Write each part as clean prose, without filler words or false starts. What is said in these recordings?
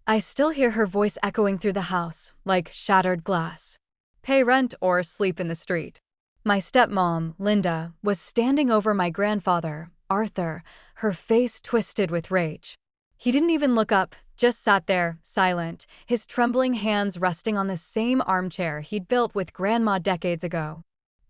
I still hear her voice echoing through the house, like shattered glass. Pay rent or sleep in the street. My stepmom, Linda, was standing over my grandfather, Arthur, her face twisted with rage. He didn't even look up, just sat there, silent, his trembling hands resting on the same armchair he'd built with Grandma decades ago.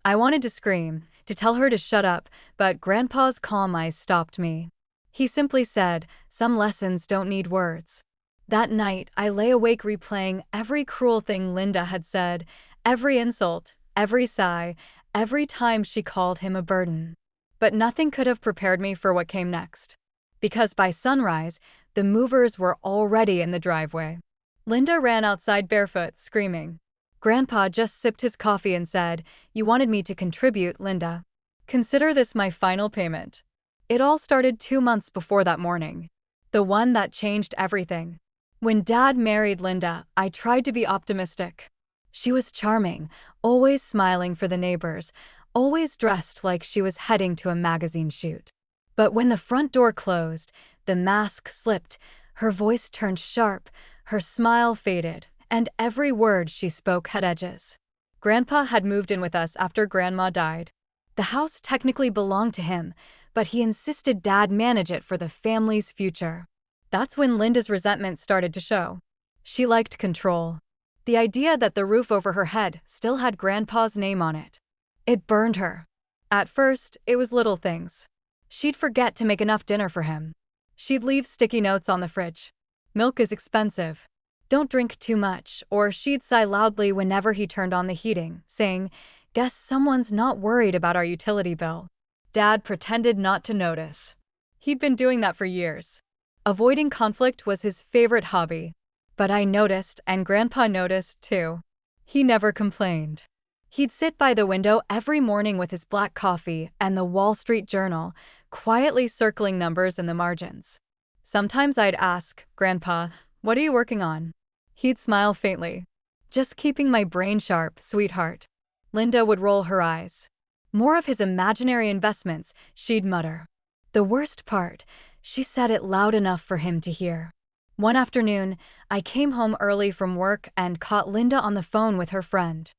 I wanted to scream, to tell her to shut up, but Grandpa's calm eyes stopped me. He simply said, "Some lessons don't need words." That night, I lay awake replaying every cruel thing Linda had said, every insult, every sigh, every time she called him a burden. But nothing could have prepared me for what came next. Because by sunrise, the movers were already in the driveway. Linda ran outside barefoot, screaming. Grandpa just sipped his coffee and said, "You wanted me to contribute, Linda. Consider this my final payment." It all started 2 months before that morning. The one that changed everything. When Dad married Linda, I tried to be optimistic. She was charming, always smiling for the neighbors, always dressed like she was heading to a magazine shoot. But when the front door closed, the mask slipped, her voice turned sharp, her smile faded, and every word she spoke had edges. Grandpa had moved in with us after Grandma died. The house technically belonged to him, but he insisted Dad manage it for the family's future. That's when Linda's resentment started to show. She liked control. The idea that the roof over her head still had Grandpa's name on it. It burned her. At first, it was little things. She'd forget to make enough dinner for him. She'd leave sticky notes on the fridge. "Milk is expensive. Don't drink too much," or she'd sigh loudly whenever he turned on the heating, saying, "Guess someone's not worried about our utility bill." Dad pretended not to notice. He'd been doing that for years. Avoiding conflict was his favorite hobby. But I noticed, and Grandpa noticed too. He never complained. He'd sit by the window every morning with his black coffee and the Wall Street Journal, quietly circling numbers in the margins. Sometimes I'd ask, "Grandpa, what are you working on?" He'd smile faintly. "Just keeping my brain sharp, sweetheart." Linda would roll her eyes. "More of his imaginary investments," she'd mutter. The worst part, she said it loud enough for him to hear. One afternoon, I came home early from work and caught Linda on the phone with her friend.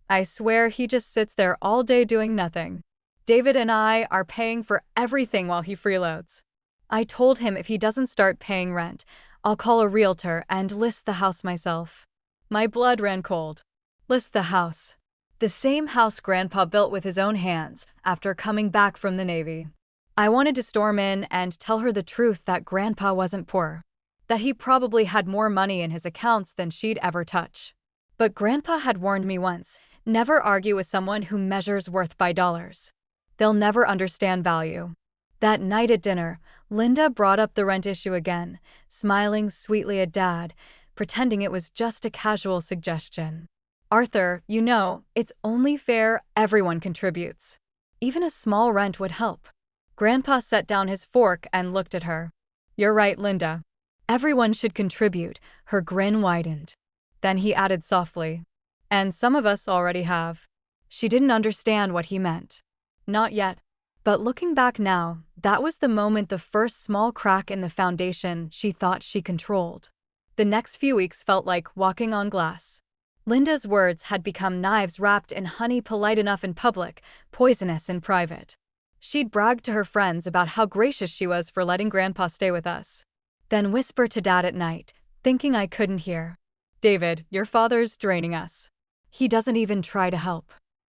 I swear he just sits there all day doing nothing. "David and I are paying for everything while he freeloads. I told him if he doesn't start paying rent, I'll call a realtor and list the house myself." My blood ran cold. List the house. The same house Grandpa built with his own hands after coming back from the Navy. I wanted to storm in and tell her the truth that Grandpa wasn't poor. That he probably had more money in his accounts than she'd ever touch. But Grandpa had warned me once, never argue with someone who measures worth by dollars. They'll never understand value. That night at dinner, Linda brought up the rent issue again, smiling sweetly at Dad, pretending it was just a casual suggestion. "Arthur, you know, it's only fair everyone contributes. Even a small rent would help." Grandpa set down his fork and looked at her. "You're right, Linda. Everyone should contribute." Her grin widened. Then he added softly, "And some of us already have." She didn't understand what he meant. Not yet. But looking back now, that was the moment, the first small crack in the foundation she thought she controlled. The next few weeks felt like walking on glass. Linda's words had become knives wrapped in honey, polite enough in public, poisonous in private. She'd brag to her friends about how gracious she was for letting Grandpa stay with us. Then whisper to Dad at night, thinking I couldn't hear, "David, your father's draining us. He doesn't even try to help.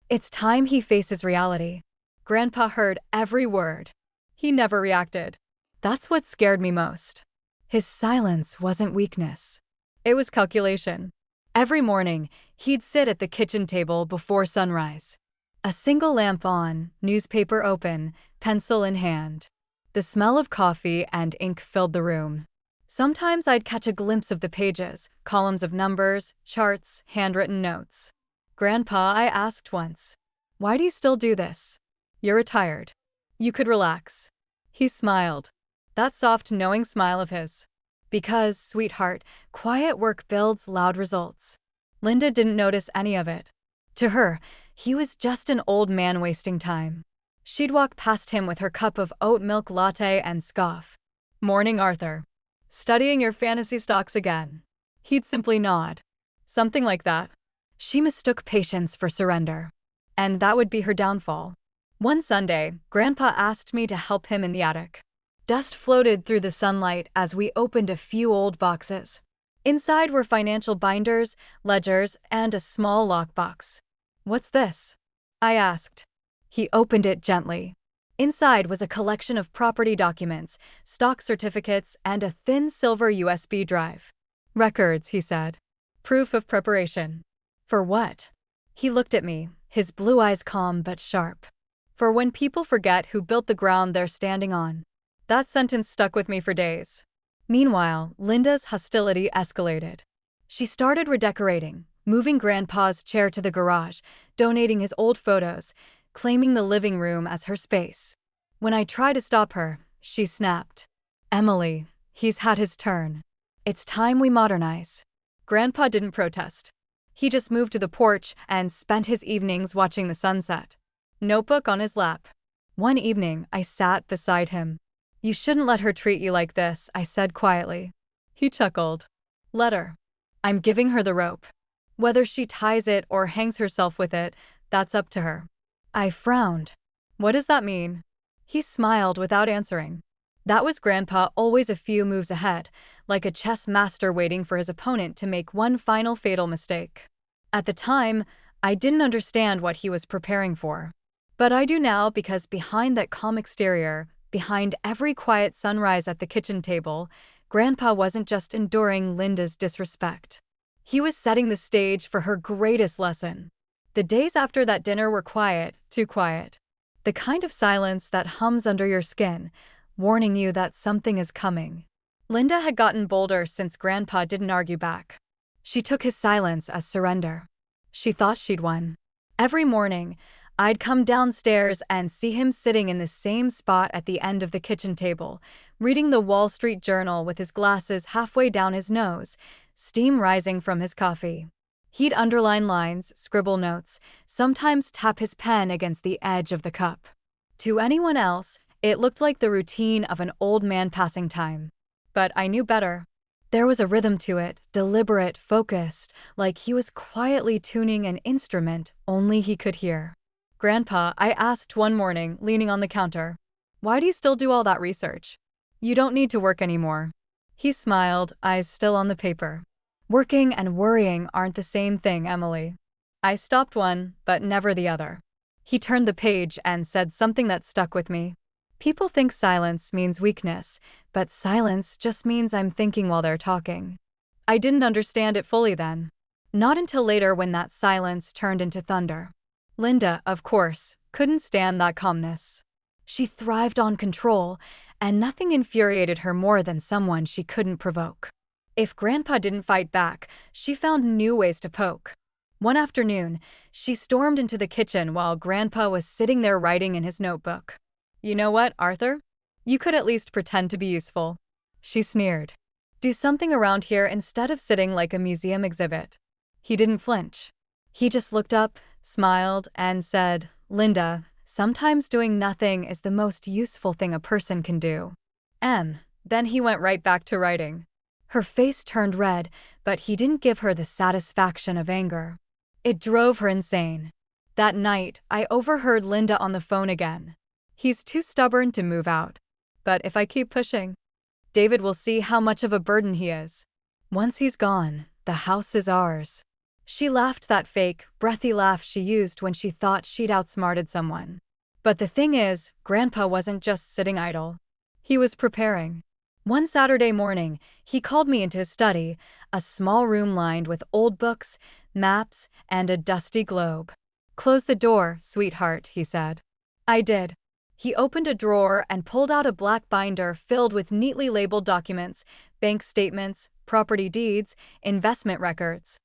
It's time he faces reality." Grandpa heard every word. He never reacted. That's what scared me most. His silence wasn't weakness. It was calculation. Every morning, he'd sit at the kitchen table before sunrise. A single lamp on, newspaper open, pencil in hand. The smell of coffee and ink filled the room. Sometimes I'd catch a glimpse of the pages, columns of numbers, charts, handwritten notes. "Grandpa," I asked once, "why do you still do this? You're retired. You could relax." He smiled. That soft, knowing smile of his. "Because, sweetheart, quiet work builds loud results." Linda didn't notice any of it. To her, he was just an old man wasting time. She'd walk past him with her cup of oat milk latte and scoff. "Morning, Arthur." Studying your fantasy stocks again. He'd simply nod. Something like that. She mistook patience for surrender. And that would be her downfall. One Sunday, Grandpa asked me to help him in the attic. Dust floated through the sunlight as we opened a few old boxes. Inside were financial binders, ledgers, and a small lockbox. "What's this?" I asked. He opened it gently. Inside was a collection of property documents, stock certificates, and a thin silver USB drive. "Records," he said. "Proof of preparation." "For what?" He looked at me, his blue eyes calm but sharp. "For when people forget who built the ground they're standing on." That sentence stuck with me for days. Meanwhile, Linda's hostility escalated. She started redecorating, moving Grandpa's chair to the garage, donating his old photos, claiming the living room as her space. When I tried to stop her, she snapped. "Emily, he's had his turn. It's time we modernize." Grandpa didn't protest. He just moved to the porch and spent his evenings watching the sunset. Notebook on his lap. One evening, I sat beside him. "You shouldn't let her treat you like this," I said quietly. He chuckled. "Let her. I'm giving her the rope. Whether she ties it or hangs herself with it, that's up to her." I frowned. "What does that mean?" He smiled without answering. That was Grandpa, always a few moves ahead, like a chess master waiting for his opponent to make one final fatal mistake. At the time, I didn't understand what he was preparing for. But I do now, because behind that calm exterior, behind every quiet sunrise at the kitchen table, Grandpa wasn't just enduring Linda's disrespect. He was setting the stage for her greatest lesson. The days after that dinner were quiet, too quiet. The kind of silence that hums under your skin, warning you that something is coming. Linda had gotten bolder since Grandpa didn't argue back. She took his silence as surrender. She thought she'd won. Every morning, I'd come downstairs and see him sitting in the same spot at the end of the kitchen table, reading the Wall Street Journal with his glasses halfway down his nose, steam rising from his coffee. He'd underline lines, scribble notes, sometimes tap his pen against the edge of the cup. To anyone else, it looked like the routine of an old man passing time. But I knew better. There was a rhythm to it, deliberate, focused, like he was quietly tuning an instrument only he could hear. "Grandpa," I asked one morning, leaning on the counter, "why do you still do all that research? You don't need to work anymore." He smiled, eyes still on the paper. "Working and worrying aren't the same thing, Emily." I stopped one, but never the other. He turned the page and said something that stuck with me. "People think silence means weakness, but silence just means I'm thinking while they're talking." I didn't understand it fully then. Not until later, when that silence turned into thunder. Linda, of course, couldn't stand that calmness. She thrived on control, and nothing infuriated her more than someone she couldn't provoke. If Grandpa didn't fight back, she found new ways to poke. One afternoon, she stormed into the kitchen while Grandpa was sitting there writing in his notebook. "You know what, Arthur? You could at least pretend to be useful." She sneered. "Do something around here instead of sitting like a museum exhibit." He didn't flinch. He just looked up, smiled, and said, "Linda, sometimes doing nothing is the most useful thing a person can do." Then he went right back to writing. Her face turned red, but he didn't give her the satisfaction of anger. It drove her insane. That night, I overheard Linda on the phone again. "He's too stubborn to move out. But if I keep pushing, David will see how much of a burden he is. Once he's gone, the house is ours." She laughed, that fake, breathy laugh she used when she thought she'd outsmarted someone. But the thing is, Grandpa wasn't just sitting idle. He was preparing. One Saturday morning, he called me into his study, a small room lined with old books, maps, and a dusty globe. "Close the door, sweetheart," he said. I did. He opened a drawer and pulled out a black binder filled with neatly labeled documents, bank statements, property deeds, investment records.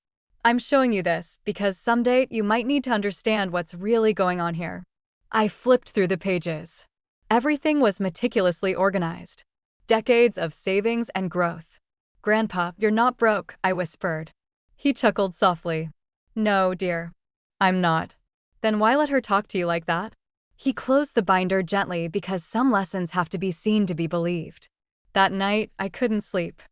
"I'm showing you this because someday you might need to understand what's really going on here." I flipped through the pages. Everything was meticulously organized. Decades of savings and growth. "Grandpa, you're not broke," I whispered. He chuckled softly. "No, dear. I'm not." "Then why let her talk to you like that?" He closed the binder gently because some lessons have to be seen to be believed. That night, I couldn't sleep.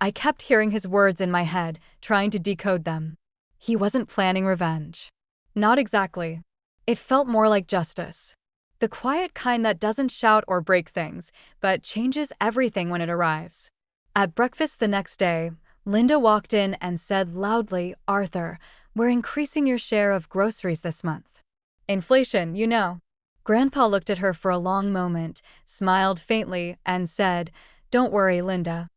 I kept hearing his words in my head, trying to decode them. He wasn't planning revenge. Not exactly. It felt more like justice. The quiet kind that doesn't shout or break things, but changes everything when it arrives. At breakfast the next day, Linda walked in and said loudly, "Arthur, we're increasing your share of groceries this month." Inflation, you know. Grandpa looked at her for a long moment, smiled faintly, and said, "Don't worry, Linda.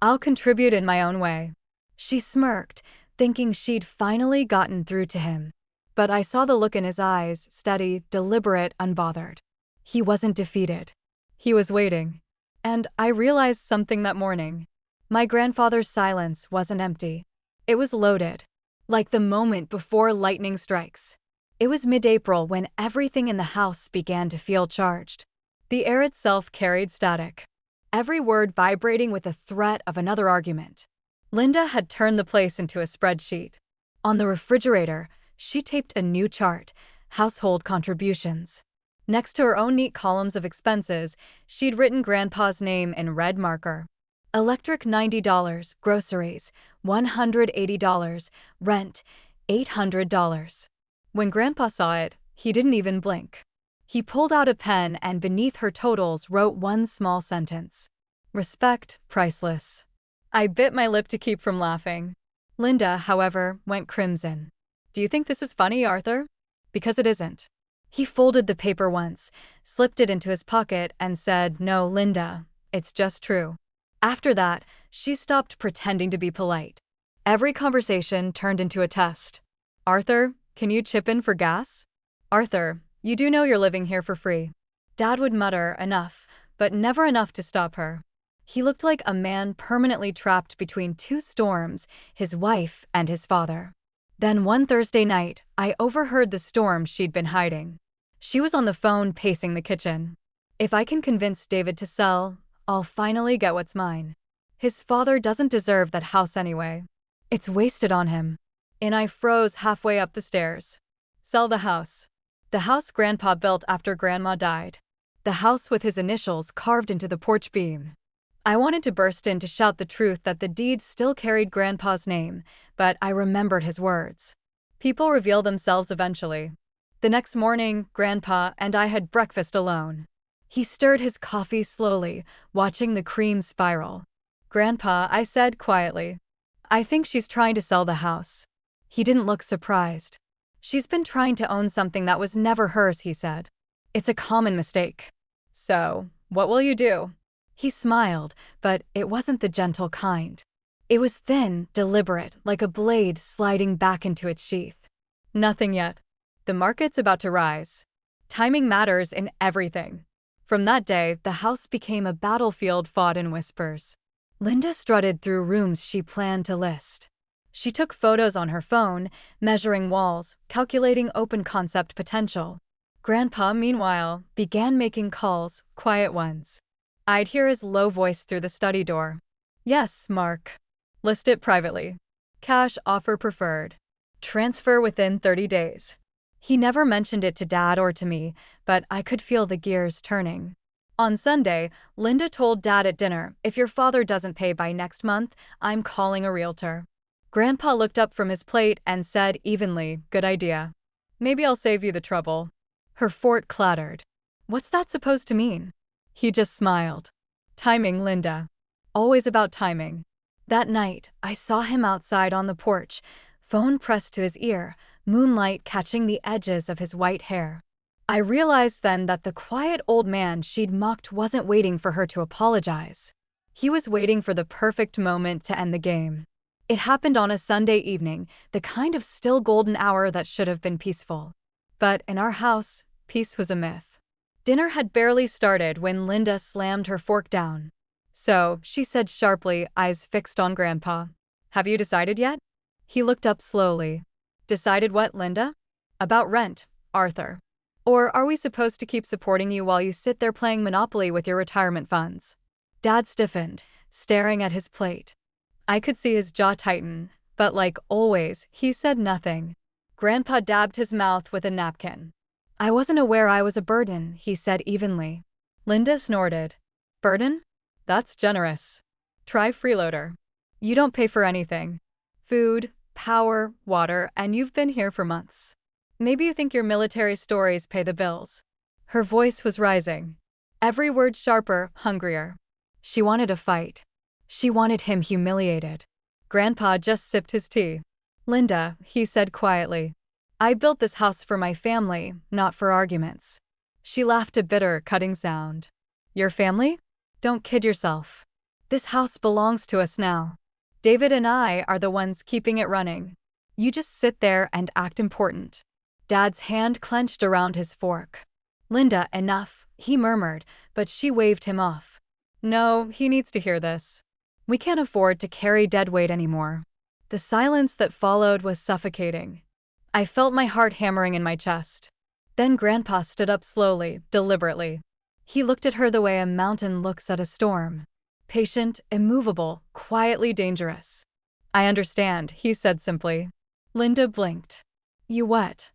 I'll contribute in my own way." She smirked, thinking she'd finally gotten through to him. But I saw the look in his eyes, steady, deliberate, unbothered. He wasn't defeated. He was waiting. And I realized something that morning. My grandfather's silence wasn't empty. It was loaded. Like the moment before lightning strikes. It was mid-April when everything in the house began to feel charged. The air itself carried static. Every word vibrating with the threat of another argument. Linda had turned the place into a spreadsheet. On the refrigerator, she taped a new chart, household contributions. Next to her own neat columns of expenses, she'd written Grandpa's name in red marker. Electric $90, groceries $180, rent $800. When Grandpa saw it, he didn't even blink. He pulled out a pen and beneath her totals wrote one small sentence. Respect, priceless. I bit my lip to keep from laughing. Linda, however, went crimson. "Do you think this is funny, Arthur?" "Because it isn't." He folded the paper once, slipped it into his pocket, and said, "No, Linda, it's just true." After that, she stopped pretending to be polite. Every conversation turned into a test. "Arthur, can you chip in for gas?" "Arthur, you do know you're living here for free." Dad would mutter, "Enough," but never enough to stop her. He looked like a man permanently trapped between two storms, his wife and his father. Then one Thursday night, I overheard the storm she'd been hiding. She was on the phone pacing the kitchen. "If I can convince David to sell, I'll finally get what's mine. His father doesn't deserve that house anyway. It's wasted on him." And I froze halfway up the stairs. Sell the house. The house Grandpa built after Grandma died. The house with his initials carved into the porch beam. I wanted to burst in to shout the truth that the deed still carried Grandpa's name, but I remembered his words. People reveal themselves eventually. The next morning, Grandpa and I had breakfast alone. He stirred his coffee slowly, watching the cream spiral. "Grandpa," I said quietly, "I think she's trying to sell the house." He didn't look surprised. "She's been trying to own something that was never hers," he said. "It's a common mistake." "So, what will you do?" He smiled, but it wasn't the gentle kind. It was thin, deliberate, like a blade sliding back into its sheath. "Nothing yet. The market's about to rise. Timing matters in everything." From that day, the house became a battlefield fought in whispers. Linda strutted through rooms she planned to list. She took photos on her phone, measuring walls, calculating open concept potential. Grandpa, meanwhile, began making calls, quiet ones. I'd hear his low voice through the study door. "Yes, Mark. List it privately. Cash offer preferred. Transfer within 30 days. He never mentioned it to Dad or to me, but I could feel the gears turning. On Sunday, Linda told Dad at dinner, "If your father doesn't pay by next month, I'm calling a realtor." Grandpa looked up from his plate and said evenly, "Good idea. Maybe I'll save you the trouble." Her fort clattered. "What's that supposed to mean?" He just smiled. "Timing, Linda. Always about timing." That night, I saw him outside on the porch, phone pressed to his ear, moonlight catching the edges of his white hair. I realized then that the quiet old man she'd mocked wasn't waiting for her to apologize. He was waiting for the perfect moment to end the game. It happened on a Sunday evening, the kind of still golden hour that should have been peaceful. But in our house, peace was a myth. Dinner had barely started when Linda slammed her fork down. "So," she said sharply, eyes fixed on Grandpa. "Have you decided yet?" He looked up slowly. "Decided what, Linda?" "About rent, Arthur. Or are we supposed to keep supporting you while you sit there playing Monopoly with your retirement funds?" Dad stiffened, staring at his plate. I could see his jaw tighten, but like always, he said nothing. Grandpa dabbed his mouth with a napkin. "I wasn't aware I was a burden," he said evenly. Linda snorted. "Burden?" That's generous. Try freeloader. You don't pay for anything. Food, power, water, and you've been here for months. Maybe you think your military stories pay the bills. Her voice was rising. Every word sharper, hungrier. She wanted a fight. She wanted him humiliated. Grandpa just sipped his tea. Linda, he said quietly. I built this house for my family, not for arguments. She laughed a bitter, cutting sound. Your family? Don't kid yourself. This house belongs to us now. David and I are the ones keeping it running. You just sit there and act important. Dad's hand clenched around his fork. Linda, enough, he murmured, but she waved him off. No, he needs to hear this. We can't afford to carry deadweight anymore. The silence that followed was suffocating. I felt my heart hammering in my chest. Then Grandpa stood up slowly, deliberately. He looked at her the way a mountain looks at a storm. Patient, immovable, quietly dangerous. I understand, he said simply. Linda blinked. You what?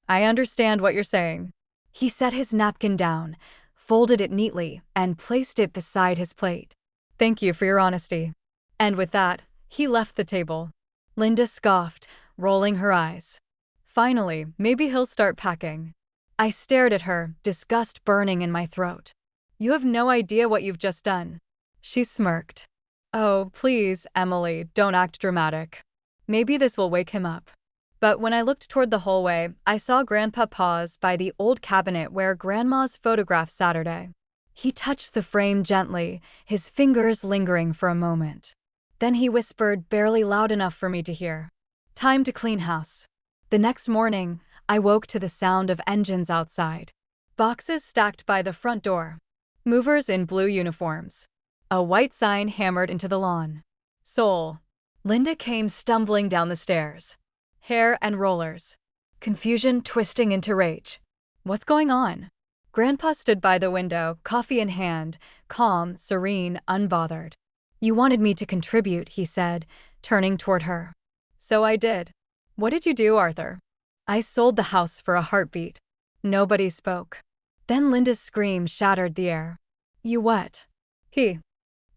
I understand what you're saying. He set his napkin down, folded it neatly, and placed it beside his plate. Thank you for your honesty. And with that, he left the table. Linda scoffed, rolling her eyes. Finally, maybe he'll start packing. I stared at her, disgust burning in my throat. You have no idea what you've just done. She smirked. Oh, please, Emily, don't act dramatic. Maybe this will wake him up. But when I looked toward the hallway, I saw Grandpa pause by the old cabinet where Grandma's photograph Saturday. He touched the frame gently, his fingers lingering for a moment. Then he whispered, barely loud enough for me to hear. Time to clean house. The next morning, I woke to the sound of engines outside. Boxes stacked by the front door. Movers in blue uniforms. A white sign hammered into the lawn. Soul. Linda came stumbling down the stairs. Hair and rollers. Confusion twisting into rage. What's going on? Grandpa stood by the window, coffee in hand, calm, serene, unbothered. You wanted me to contribute, he said, turning toward her. So I did. What did you do, Arthur? I sold the house for a heartbeat. Nobody spoke. Then Linda's scream shattered the air. You what? He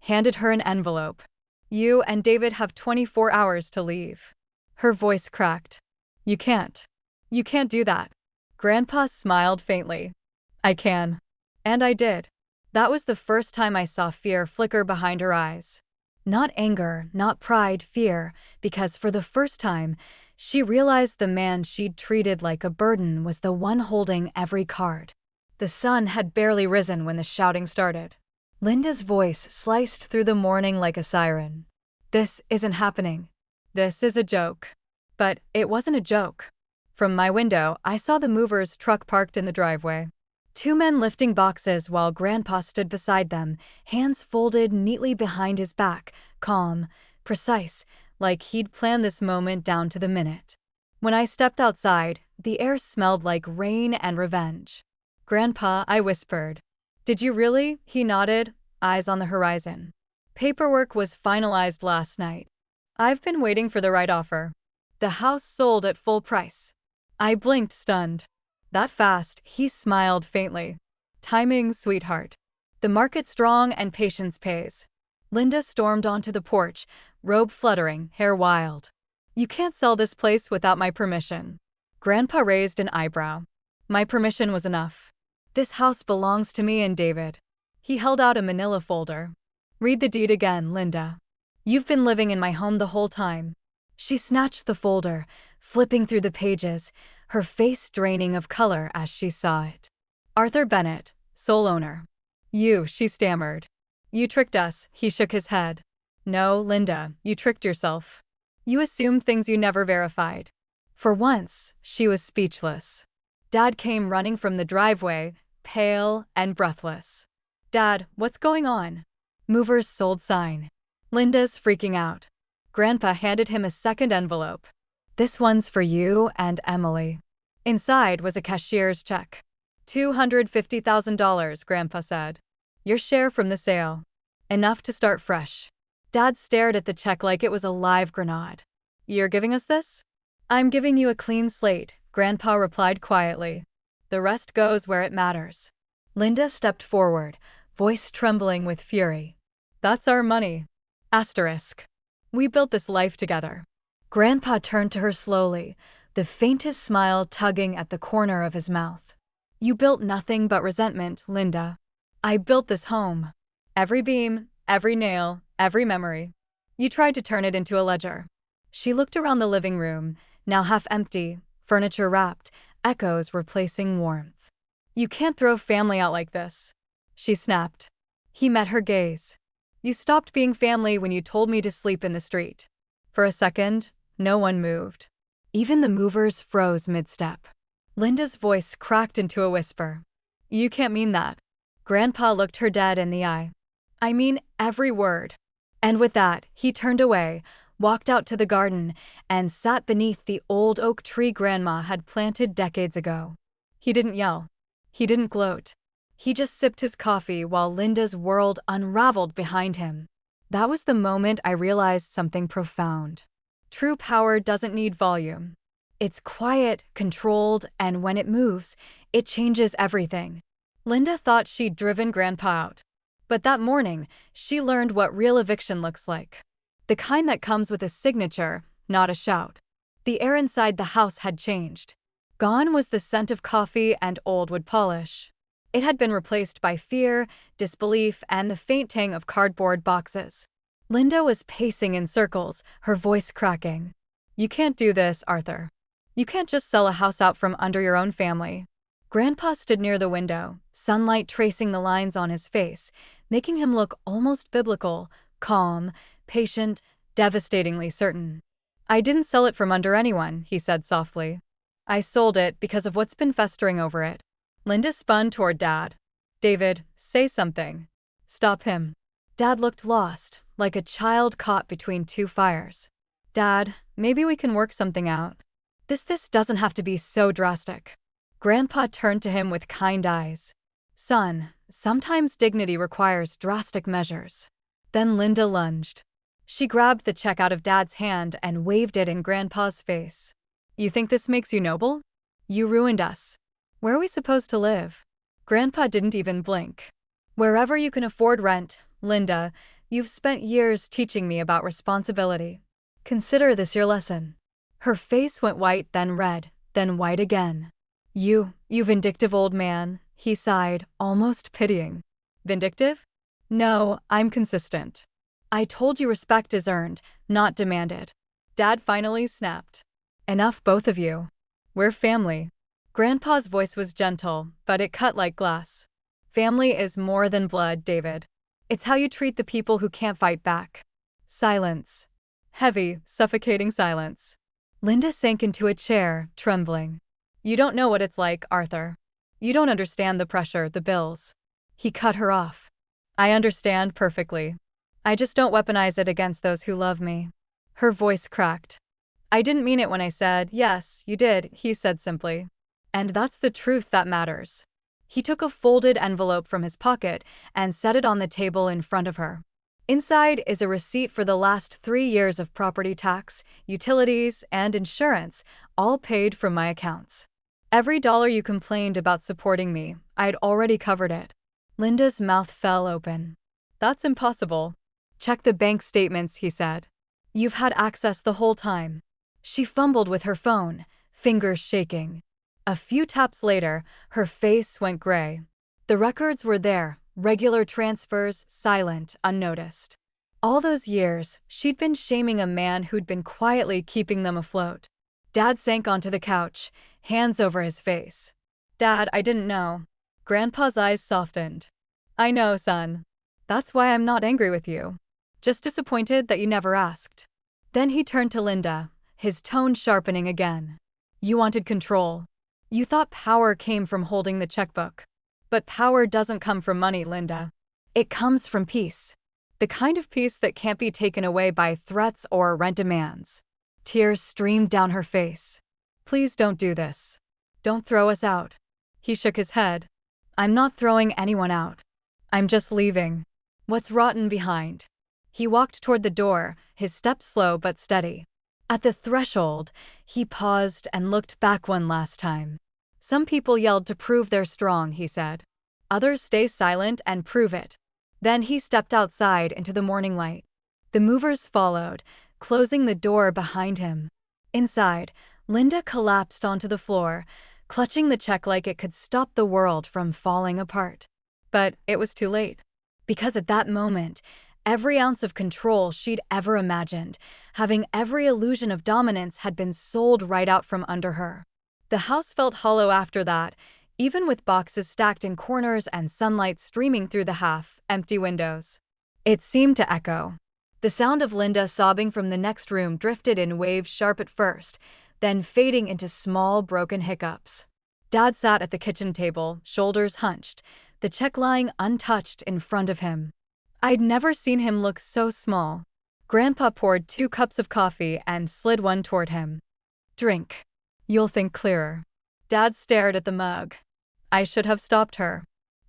handed her an envelope. You and David have 24 hours to leave. Her voice cracked. You can't. You can't do that. Grandpa smiled faintly. I can. And I did. That was the first time I saw fear flicker behind her eyes. Not anger, not pride, fear, because for the first time, she realized the man she'd treated like a burden was the one holding every card. The sun had barely risen when the shouting started. Linda's voice sliced through the morning like a siren. This isn't happening. This is a joke. But it wasn't a joke. From my window, I saw the movers' truck parked in the driveway. Two men lifting boxes while Grandpa stood beside them, hands folded neatly behind his back, calm, precise, like he'd planned this moment down to the minute. When I stepped outside, the air smelled like rain and revenge. Grandpa, I whispered. Did you really? He nodded, eyes on the horizon. Paperwork was finalized last night. I've been waiting for the right offer. The house sold at full price. I blinked, stunned. That fast, he smiled faintly. Timing, sweetheart. The market strong and patience pays. Linda stormed onto the porch, robe fluttering, hair wild. You can't sell this place without my permission. Grandpa raised an eyebrow. My permission was enough. This house belongs to me and David. He held out a manila folder. Read the deed again, Linda. You've been living in my home the whole time. She snatched the folder, flipping through the pages, her face draining of color as she saw it. Arthur Bennett, sole owner. You, she stammered. You tricked us, he shook his head. No, Linda, you tricked yourself. You assumed things you never verified. For once, she was speechless. Dad came running from the driveway, pale and breathless. Dad, what's going on? Movers sold sign. Linda's freaking out. Grandpa handed him a second envelope. This one's for you and Emily. Inside was a cashier's check. $250,000, Grandpa said. Your share from the sale. Enough to start fresh. Dad stared at the check like it was a live grenade. You're giving us this? I'm giving you a clean slate, Grandpa replied quietly. The rest goes where it matters. Linda stepped forward, voice trembling with fury. That's our money. Asterisk. We built this life together. Grandpa turned to her slowly, the faintest smile tugging at the corner of his mouth. You built nothing but resentment, Linda. I built this home. Every beam, every nail, every memory. You tried to turn it into a ledger. She looked around the living room, now half empty, furniture wrapped, echoes replacing warmth. You can't throw family out like this, she snapped. He met her gaze. You stopped being family when you told me to sleep in the street. For a second, no one moved. Even the movers froze mid-step. Linda's voice cracked into a whisper. You can't mean that. Grandpa looked her dead in the eye. I mean every word. And with that, he turned away, walked out to the garden, and sat beneath the old oak tree Grandma had planted decades ago. He didn't yell. He didn't gloat. He just sipped his coffee while Linda's world unraveled behind him. That was the moment I realized something profound. True power doesn't need volume. It's quiet, controlled, and when it moves, it changes everything. Linda thought she'd driven Grandpa out. But that morning, she learned what real eviction looks like. The kind that comes with a signature, not a shout. The air inside the house had changed. Gone was the scent of coffee and old wood polish. It had been replaced by fear, disbelief, and the faint tang of cardboard boxes. Linda was pacing in circles, her voice cracking. You can't do this, Arthur. You can't just sell a house out from under your own family. Grandpa stood near the window, sunlight tracing the lines on his face, making him look almost biblical, calm, patient, devastatingly certain. I didn't sell it from under anyone, he said softly. I sold it because of what's been festering over it. Linda spun toward Dad. David, say something. Stop him. Dad looked lost, like a child caught between two fires. Dad, maybe we can work something out. This doesn't have to be so drastic. Grandpa turned to him with kind eyes. Son, sometimes dignity requires drastic measures. Then Linda lunged. She grabbed the check out of Dad's hand and waved it in Grandpa's face. You think this makes you noble? You ruined us. Where are we supposed to live? Grandpa didn't even blink. Wherever you can afford rent, Linda, you've spent years teaching me about responsibility. Consider this your lesson. Her face went white, then red, then white again. You vindictive old man, he sighed, almost pitying. Vindictive? No, I'm consistent. I told you respect is earned, not demanded. Dad finally snapped. Enough, both of you. We're family. Grandpa's voice was gentle, but it cut like glass. Family is more than blood, David. It's how you treat the people who can't fight back. Silence. Heavy, suffocating silence. Linda sank into a chair, trembling. You don't know what it's like, Arthur. You don't understand the pressure, the bills. He cut her off. I understand perfectly. I just don't weaponize it against those who love me. Her voice cracked. I didn't mean it when I said, yes, you did, he said simply. And that's the truth that matters. He took a folded envelope from his pocket and set it on the table in front of her. Inside is a receipt for the last 3 years of property tax, utilities, and insurance, all paid from my accounts. Every dollar you complained about supporting me, I'd already covered it. Linda's mouth fell open. That's impossible. Check the bank statements, he said. You've had access the whole time. She fumbled with her phone, fingers shaking. A few taps later, her face went gray. The records were there, regular transfers, silent, unnoticed. All those years, she'd been shaming a man who'd been quietly keeping them afloat. Dad sank onto the couch, hands over his face. Dad, I didn't know. Grandpa's eyes softened. I know, son. That's why I'm not angry with you. Just disappointed that you never asked. Then he turned to Linda, his tone sharpening again. You wanted control. You thought power came from holding the checkbook. But power doesn't come from money, Linda. It comes from peace. The kind of peace that can't be taken away by threats or rent demands. Tears streamed down her face. Please don't do this. Don't throw us out. He shook his head. I'm not throwing anyone out. I'm just leaving what's rotten behind. He walked toward the door, his step slow but steady. At the threshold, he paused and looked back one last time. Some people yelled to prove they're strong, he said. Others stay silent and prove it. Then he stepped outside into the morning light. The movers followed, closing the door behind him. Inside, Linda collapsed onto the floor, clutching the check like it could stop the world from falling apart. But it was too late. Because at that moment, every ounce of control she'd ever imagined, having every illusion of dominance, had been sold right out from under her. The house felt hollow after that, even with boxes stacked in corners and sunlight streaming through the half-empty windows. It seemed to echo. The sound of Linda sobbing from the next room drifted in waves, sharp at first, then fading into small, broken hiccups. Dad sat at the kitchen table, shoulders hunched, the check lying untouched in front of him. I'd never seen him look so small. Grandpa poured 2 cups of coffee and slid one toward him. "Drink. You'll think clearer." Dad stared at the mug. I should have stopped her.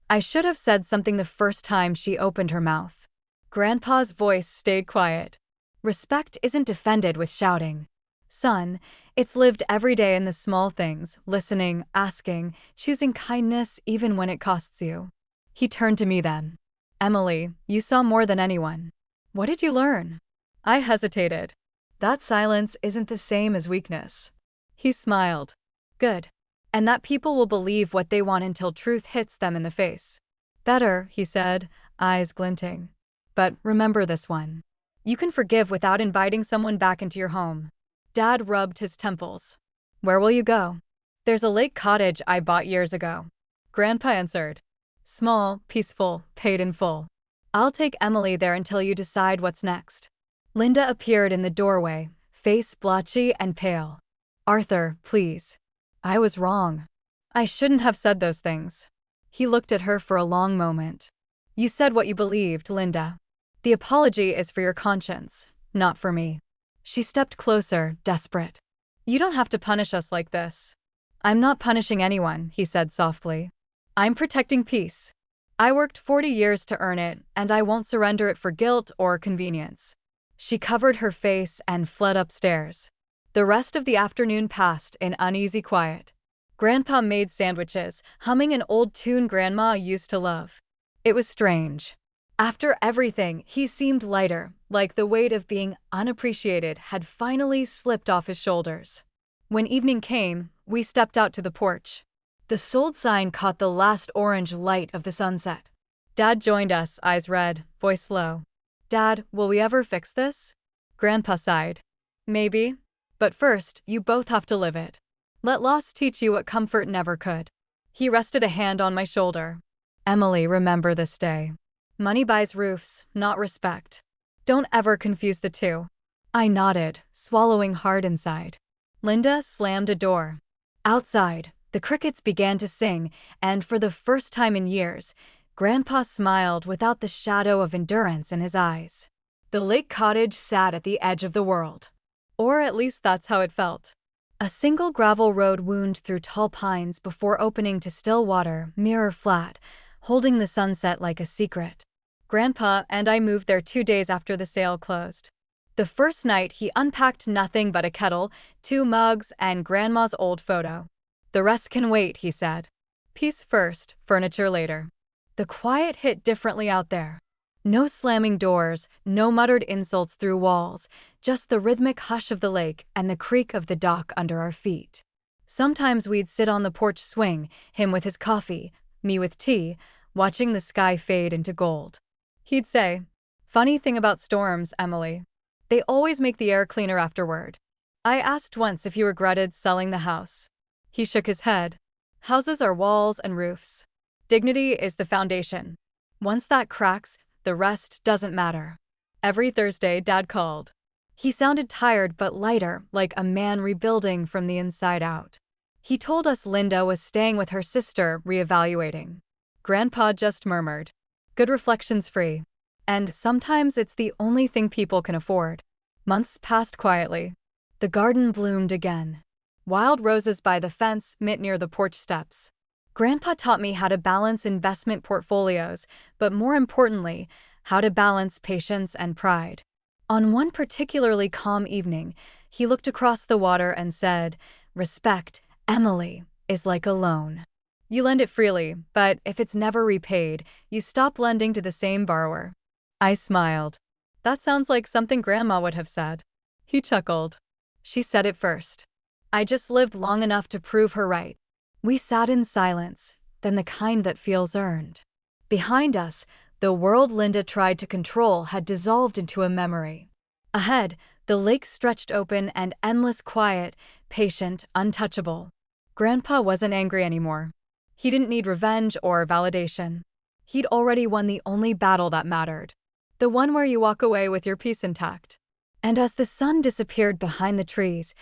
I should have said something the first time she opened her mouth. Grandpa's voice stayed quiet. Respect isn't defended with shouting. Son, it's lived every day in the small things, listening, asking, choosing kindness even when it costs you. He turned to me then. Emily, you saw more than anyone. What did you learn? I hesitated. That silence isn't the same as weakness. He smiled. Good. And that people will believe what they want until truth hits them in the face. Better, he said, eyes glinting. But remember this one. You can forgive without inviting someone back into your home. Dad rubbed his temples. Where will you go? There's a lake cottage I bought years ago. Grandpa answered. Small, peaceful, paid in full. I'll take Emily there until you decide what's next. Linda appeared in the doorway, face blotchy and pale. Arthur, please. I was wrong. I shouldn't have said those things. He looked at her for a long moment. You said what you believed, Linda. The apology is for your conscience, not for me. She stepped closer, desperate. You don't have to punish us like this. I'm not punishing anyone, he said softly. I'm protecting peace. I worked 40 years to earn it, and I won't surrender it for guilt or convenience. She covered her face and fled upstairs. The rest of the afternoon passed in uneasy quiet. Grandpa made sandwiches, humming an old tune Grandma used to love. It was strange. After everything, he seemed lighter, like the weight of being unappreciated had finally slipped off his shoulders. When evening came, we stepped out to the porch. The sold sign caught the last orange light of the sunset. Dad joined us, eyes red, voice low. Dad, will we ever fix this? Grandpa sighed. Maybe. But first, you both have to live it. Let loss teach you what comfort never could. He rested a hand on my shoulder. Emily, remember this day. Money buys roofs, not respect. Don't ever confuse the two. I nodded, swallowing hard inside. Linda slammed a door. Outside, the crickets began to sing, and for the first time in years, Grandpa smiled without the shadow of endurance in his eyes. The lake cottage sat at the edge of the world. Or at least that's how it felt. A single gravel road wound through tall pines before opening to still water, mirror flat, holding the sunset like a secret. Grandpa and I moved there 2 days after the sale closed. The first night, he unpacked nothing but a kettle, 2 mugs, and Grandma's old photo. The rest can wait, he said. Peace first, furniture later. The quiet hit differently out there. No slamming doors, no muttered insults through walls, just the rhythmic hush of the lake and the creak of the dock under our feet. Sometimes we'd sit on the porch swing, him with his coffee, me with tea, watching the sky fade into gold. He'd say, "Funny thing about storms, Emily. They always make the air cleaner afterward." I asked once if he regretted selling the house. He shook his head. Houses are walls and roofs. Dignity is the foundation. Once that cracks, the rest doesn't matter. Every Thursday, Dad called. He sounded tired but lighter, like a man rebuilding from the inside out. He told us Linda was staying with her sister, reevaluating. Grandpa just murmured, "Good reflections free." And sometimes it's the only thing people can afford. Months passed quietly. The garden bloomed again. Wild roses by the fence, mint near the porch steps. Grandpa taught me how to balance investment portfolios, but more importantly, how to balance patience and pride. On one particularly calm evening, he looked across the water and said, "Respect, Emily, is like a loan. You lend it freely, but if it's never repaid, you stop lending to the same borrower. I smiled. That sounds like something Grandma would have said. He chuckled. She said it first. I just lived long enough to prove her right. We sat in silence, then the kind that feels earned. Behind us, the world Linda tried to control had dissolved into a memory. Ahead, the lake stretched open and endless quiet, patient, untouchable. Grandpa wasn't angry anymore. He didn't need revenge or validation. He'd already won the only battle that mattered. The one where you walk away with your peace intact. And as the sun disappeared behind the trees,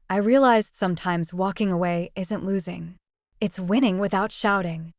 I realized sometimes walking away isn't losing. It's winning without shouting.